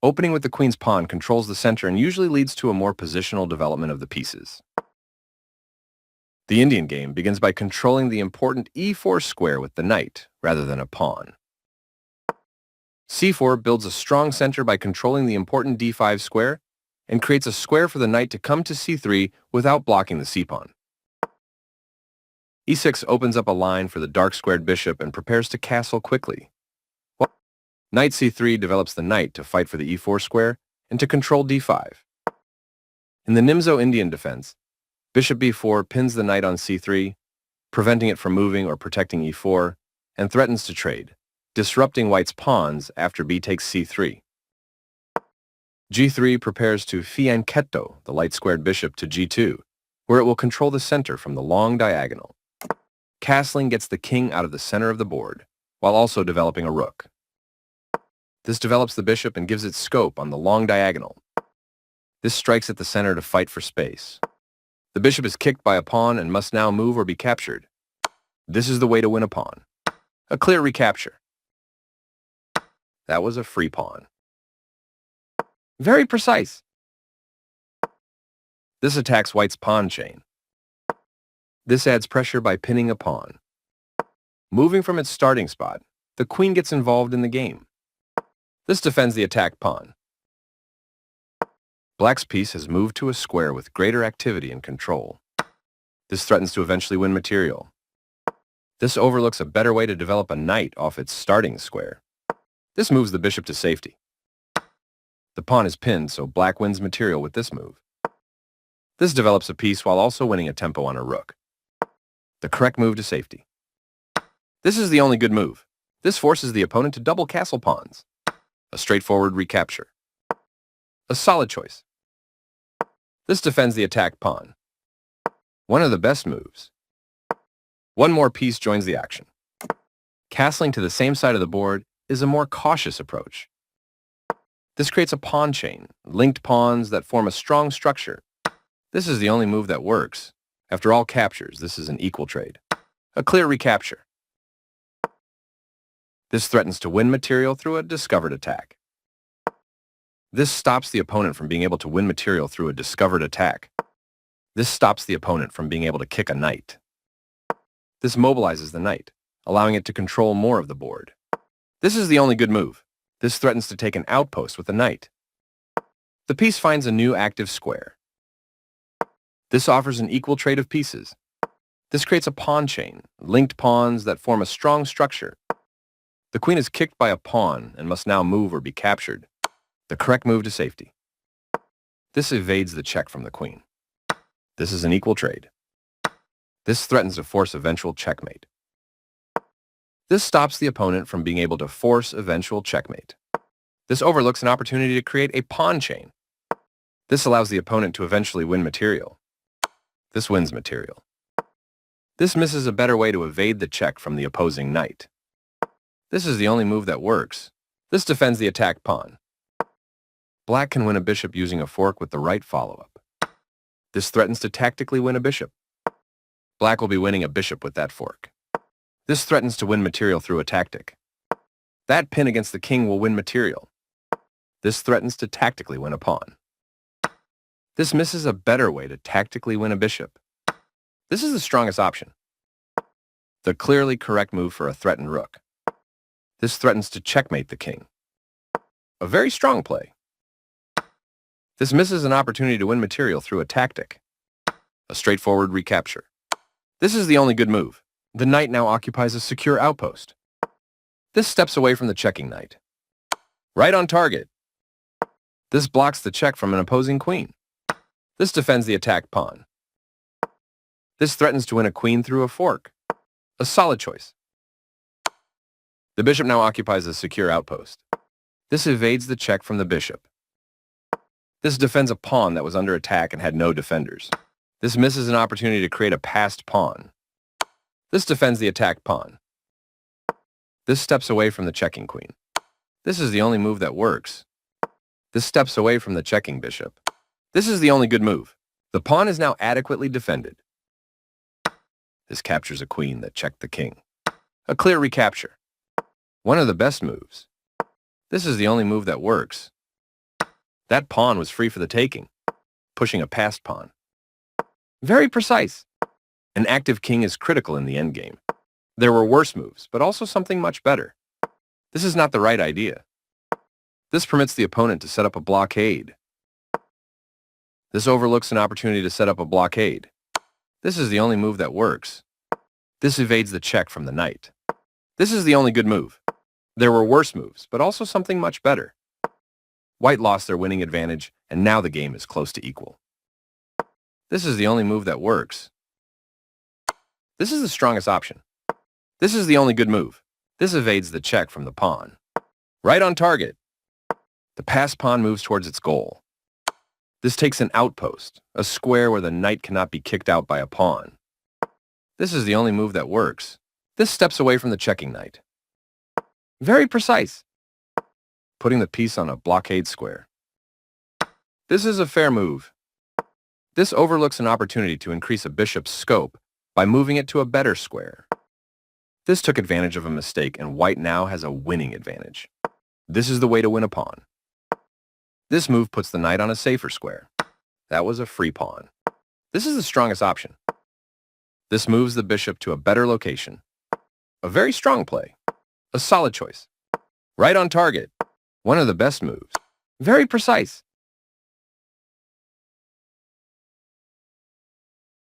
Opening with the queen's pawn controls the center and usually leads to a more positional development of the pieces. The Indian game begins by controlling the important e4 square with the knight, rather than a pawn. c4 builds a strong center by controlling the important d5 square and creates a square for the knight to come to c3 without blocking the c-pawn. e6 opens up a line for the dark-squared bishop and prepares to castle quickly. Knight c3 develops the knight to fight for the e4 square and to control d5. In the Nimzo Indian defense, bishop b4 pins the knight on c3, preventing it from moving or protecting e4, and threatens to trade, disrupting white's pawns after b takes c3. g3 prepares to fianchetto the light-squared bishop to g2, where it will control the center from the long diagonal. Castling gets the king out of the center of the board, while also developing a rook. This develops the bishop and gives it scope on the long diagonal. This strikes at the center to fight for space. The bishop is kicked by a pawn and must now move or be captured. This is the way to win a pawn. A clear recapture. That was a free pawn. Very precise. This attacks white's pawn chain. This adds pressure by pinning a pawn. Moving from its starting spot, the queen gets involved in the game. This defends the attacked pawn. Black's piece has moved to a square with greater activity and control. This threatens to eventually win material. This overlooks a better way to develop a knight off its starting square. This moves the bishop to safety. The pawn is pinned, so black wins material with this move. This develops a piece while also winning a tempo on a rook. The correct move to safety. This is the only good move. This forces the opponent to double castle pawns. A straightforward recapture. A solid choice. This defends the attacked pawn. One of the best moves. One more piece joins the action. Castling to the same side of the board is a more cautious approach. This creates a pawn chain, linked pawns that form a strong structure. This is the only move that works. After all captures, this is an equal trade. A clear recapture. This threatens to win material through a discovered attack. This stops the opponent from being able to win material through a discovered attack. This stops the opponent from being able to kick a knight. This mobilizes the knight, allowing it to control more of the board. This is the only good move. This threatens to take an outpost with the knight. The piece finds a new active square. This offers an equal trade of pieces. This creates a pawn chain, linked pawns that form a strong structure. The queen is kicked by a pawn and must now move or be captured. The correct move to safety. This evades the check from the queen. This is an equal trade. This threatens to force eventual checkmate. This stops the opponent from being able to force eventual checkmate. This overlooks an opportunity to create a pawn chain. This allows the opponent to eventually win material. This wins material. This misses a better way to evade the check from the opposing knight. This is the only move that works. This defends the attacked pawn. Black can win a bishop using a fork with the right follow-up. This threatens to tactically win a bishop. Black will be winning a bishop with that fork. This threatens to win material through a tactic. That pin against the king will win material. This threatens to tactically win a pawn. This misses a better way to tactically win a bishop. This is the strongest option. The clearly correct move for a threatened rook. This threatens to checkmate the king. A very strong play. This misses an opportunity to win material through a tactic. A straightforward recapture. This is the only good move. The knight now occupies a secure outpost. This steps away from the checking knight. Right on target. This blocks the check from an opposing queen. This defends the attacked pawn. This threatens to win a queen through a fork. A solid choice. The bishop now occupies a secure outpost. This evades the check from the bishop. This defends a pawn that was under attack and had no defenders. This misses an opportunity to create a passed pawn. This defends the attacked pawn. This steps away from the checking queen. This is the only move that works. This steps away from the checking bishop. This is the only good move. The pawn is now adequately defended. This captures a queen that checked the king. A clear recapture. One of the best moves. This is the only move that works. That pawn was free for the taking, pushing a passed pawn. Very precise. An active king is critical in the endgame. There were worse moves, but also something much better. This is not the right idea. This permits the opponent to set up a blockade. This overlooks an opportunity to set up a blockade. This is the only move that works. This evades the check from the knight. This is the only good move. There were worse moves, but also something much better. White lost their winning advantage, and now the game is close to equal. This is the only move that works. This is the strongest option. This is the only good move. This evades the check from the pawn. Right on target. The passed pawn moves towards its goal. This takes an outpost, a square where the knight cannot be kicked out by a pawn. This is the only move that works. This steps away from the checking knight. Very precise. Putting the piece on a blockade square. This is a fair move. This overlooks an opportunity to increase a bishop's scope by moving it to a better square. This took advantage of a mistake, and white now has a winning advantage. This is the way to win a pawn. This move puts the knight on a safer square. That was a free pawn. This is the strongest option. This moves the bishop to a better location. A very strong play. A solid choice. Right on target. One of the best moves. Very precise.